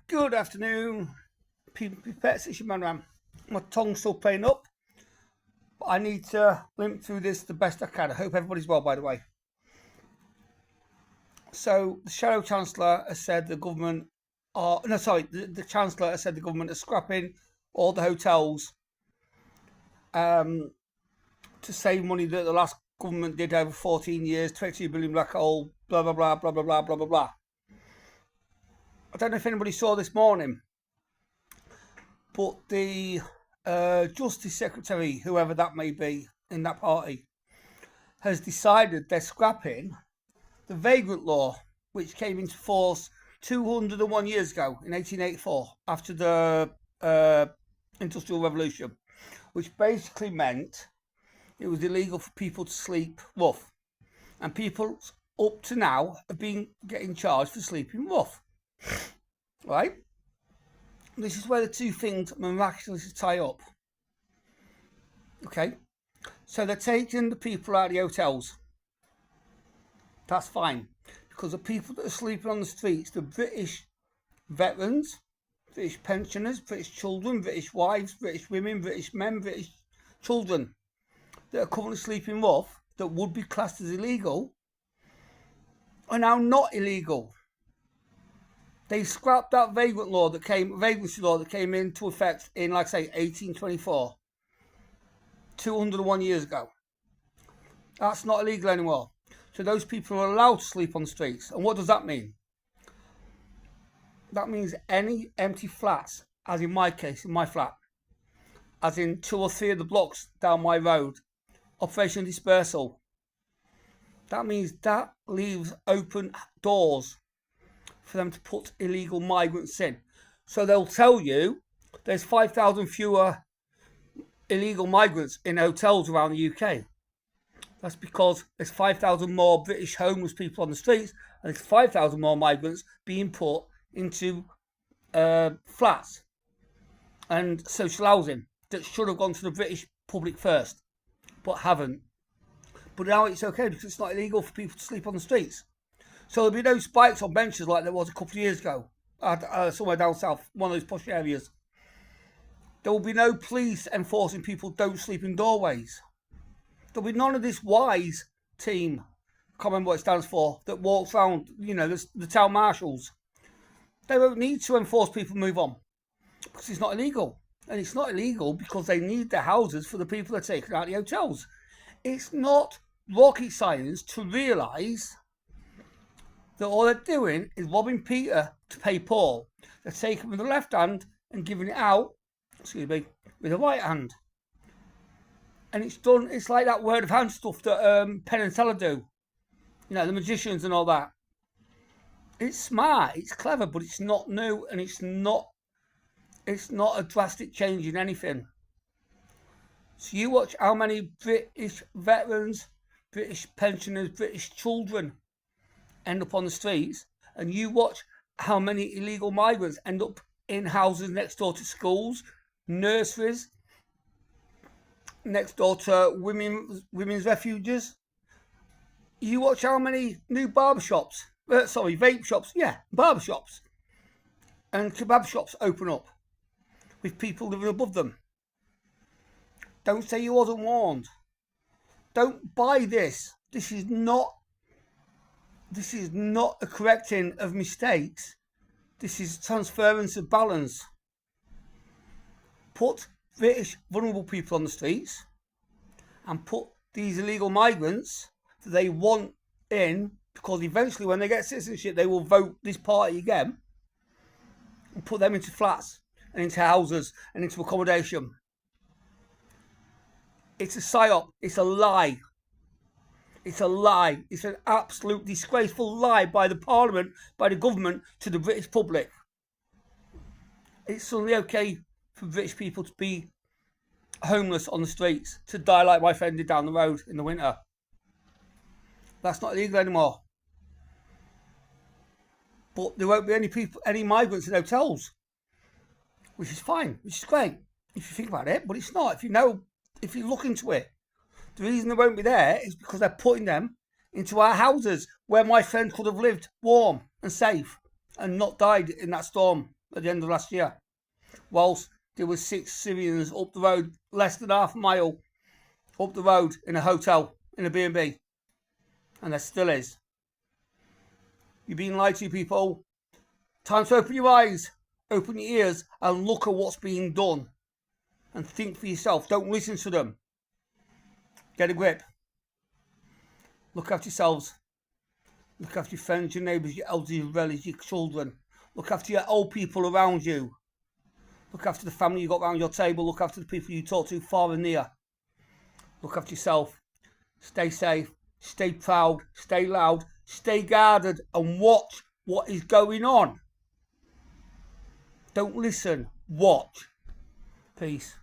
Good afternoon, people, pets. It's your man Ram. My tongue's still playing up, but I need to limp through this the best I can. I hope everybody's well, by the way. So, the Shadow Chancellor has said the government are. No, sorry, the Chancellor has said the government are scrapping all the hotels um, to save money that the last government did over 14 years, 22 billion black hole, blah, blah, blah, blah, blah, blah, blah, blah, blah. I don't know if anybody saw this morning, but the Justice Secretary, whoever that may be in that party, has decided they're scrapping the vagrant law, which came into force 201 years ago in 1884 after the Industrial Revolution, which basically meant it was illegal for people to sleep rough. And people up to now have been getting charged for sleeping rough. Right? This is where the two things miraculously tie up. Okay? So they're taking the people out of the hotels. That's fine. Because the people that are sleeping on the streets, the British veterans, British pensioners, British children, British wives, British women, British men, British children that are currently sleeping rough, that would be classed as illegal, are now not illegal. They scrapped that vagrancy law that came into effect in, like I say, 1824, 201 years ago. That's not illegal anymore. So those people are allowed to sleep on the streets. And what does that mean? That means any empty flats, as in my case, in my flat, as in 2 or 3 of the blocks down my road, Operation Dispersal. That means that leaves open doors for them to put illegal migrants in. So they'll tell you there's 5,000 fewer illegal migrants in hotels around the UK. That's because there's 5,000 more British homeless people on the streets, and there's 5,000 more migrants being put into flats and social housing that should have gone to the British public first, but haven't. But now it's okay because it's not illegal for people to sleep on the streets. So there'll be no spikes on benches like there was a couple of years ago, somewhere down south, one of those posh areas. There will be no police enforcing people don't sleep in doorways. There'll be none of this WISE team, I can't remember what it stands for, that walks around, the town marshals. They won't need to enforce people move on because it's not illegal. And it's not illegal because they need the houses for the people they're taking out of the hotels. It's not rocket science to realise that all they're doing is robbing Peter to pay Paul. They're taking with the left hand and giving it out, with the right hand. And it's like that word of hand stuff that Penn and Teller do. The magicians and all that. It's smart, it's clever, but it's not new, and it's not a drastic change in anything. So you watch how many British veterans, British pensioners, British children end up on the streets, and you watch how many illegal migrants end up in houses next door to schools, nurseries, next door to women's refuges. You watch how many new vape shops, barbershops and kebab shops open up with people living above them. Don't say you wasn't warned. Don't buy this. This is not a correcting of mistakes. This is transference of balance. Put British vulnerable people on the streets and put these illegal migrants that they want in, because eventually when they get citizenship they will vote this party again, and put them into flats and into houses and into accommodation. It's a psyop. It's a lie. It's a lie. It's an absolute disgraceful lie by the Parliament, by the government, to the British public. It's suddenly okay for British people to be homeless on the streets, to die like my friend did down the road in the winter. That's not illegal anymore. But there won't be any migrants in hotels, which is fine, which is great if you think about it. But it's not. If you look into it, the reason they won't be there is because they're putting them into our houses where my friend could have lived warm and safe and not died in that storm at the end of last year. Whilst there were 6 Syrians up the road, less than half a mile up the road in a hotel, in a B&B. And there still is. You're being lied to, people. Time to open your eyes, open your ears, and look at what's being done. And think for yourself. Don't listen to them. Get a grip. Look after yourselves. Look after your friends, your neighbours, your elderly, your relatives, your children. Look after your old people around you. Look after the family you got around your table. Look after the people you talk to far and near. Look after yourself. Stay safe. Stay proud. Stay loud. Stay guarded. And watch what is going on. Don't listen. Watch. Peace.